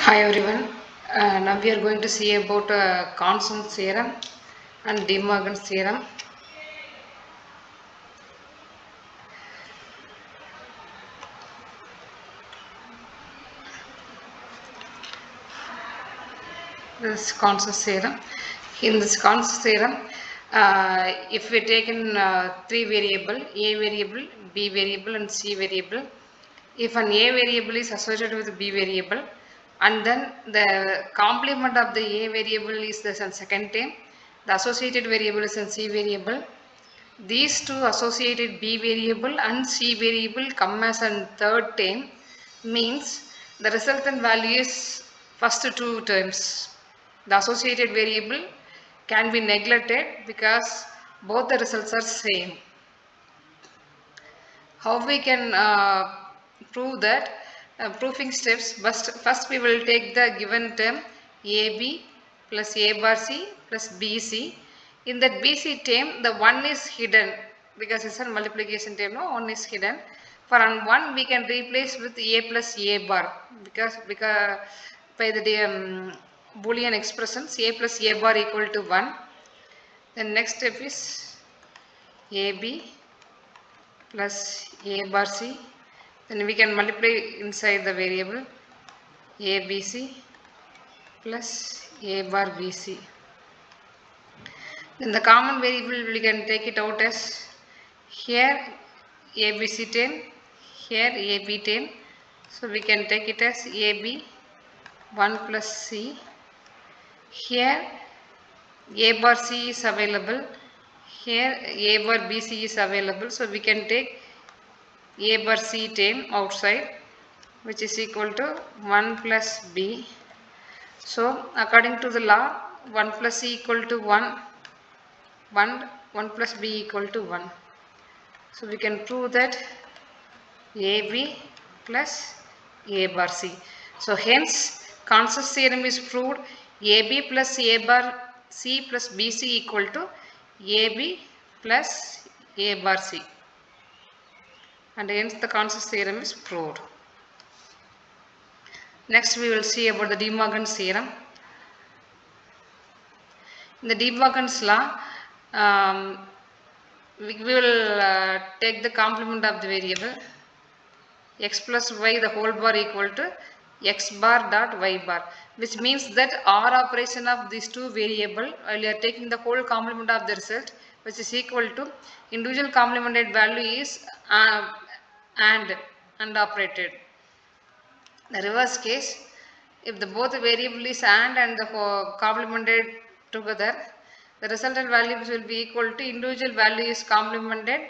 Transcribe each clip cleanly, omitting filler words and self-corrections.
Hi everyone. Now we are going to see about Constant's theorem and De Morgan's theorem. This Constant's theorem. In this Constant's theorem, if we take in three variable, A variable, B variable, and C variable, if an A variable is associated with B variable, and then the complement of the A variable is the second term, the associated variable is in C variable. These two associated B variable and C variable come as a third term, means the resultant value is first two terms. The associated variable can be neglected because both the results are same. How we can prove that? Proving steps. First we will take the given term AB plus A bar C plus BC. In that BC term, the 1 is hidden because it's a multiplication term. No, 1 is hidden. For 1 we can replace with A plus A bar because by the Boolean expressions A plus A bar equal to 1. Then next step is AB plus A bar C. Then we can multiply inside the variable ABC plus A bar BC. Then the common variable we can take it out as here ABC 10, here AB 10. So we can take it as AB 1 plus C. Here A bar C is available. Here A bar BC is available. So we can take A bar C term outside, which is equal to 1 plus B. So according to the law, 1 plus C equal to 1, 1 plus B equal to 1. So we can prove that AB plus A bar C. So hence Constant's theorem is proved. AB plus A bar C plus BC equal to AB plus A bar C. And hence the Constant's theorem is proved. Next we will see about the De Morgan's theorem. In the De Morgan's law, we will take the complement of the variable x plus y the whole bar equal to x bar dot y bar, which means that R operation of these two variable while you are taking the whole complement of the result, which is equal to individual complemented value is and operated. The reverse case, if the both variable is and the complemented together, the resultant values will be equal to individual value is complemented,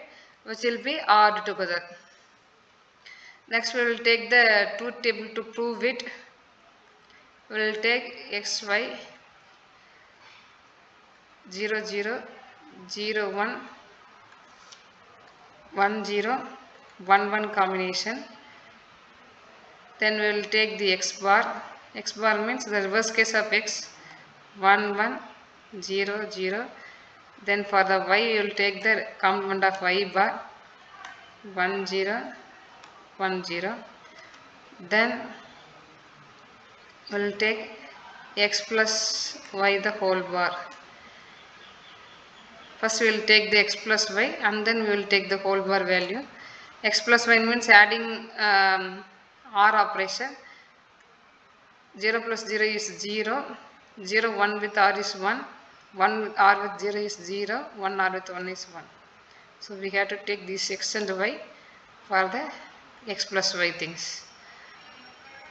which will be OR together. Next we will take the truth table to prove it. We will take xy 0 0 0 1 1 0 1 1 combination. Then we will take the x bar. X bar means the reverse case of x 1 1 0 0. Then for the y you will take the complement of y bar 1 0 1 0. Then we will take x plus y the whole bar. First we will take the x plus y and then we will take the whole bar value. X plus y means adding OR operation. 0 plus 0 is 0, 0 1 with R is 1, 1 with R with 0 is 0, 1 R with 1 is 1. So we have to take this x and y for the x plus y things.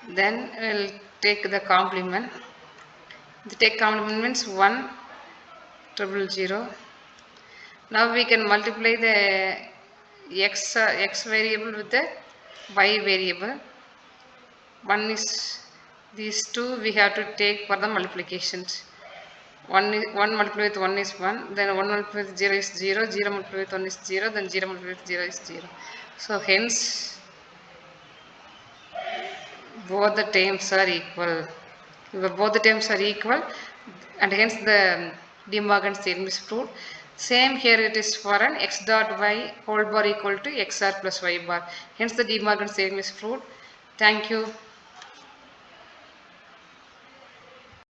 Then we will take the complement. The take complement means 1 0 0. Now we can multiply the x variable with the y variable. One is these two we have to take for the multiplications. 1 multiplied with 1 is 1, then 1 multiplied with 0 is 0, 0 multiplied with 1 is 0, then 0 multiplied with 0 is 0. So hence both the terms are equal. If both the terms are equal, and hence the De Morgan's theorem is proved. Same here it is for an x dot y whole bar equal to xr plus y bar. Hence the De Morgan's theorem is proved. Thank you.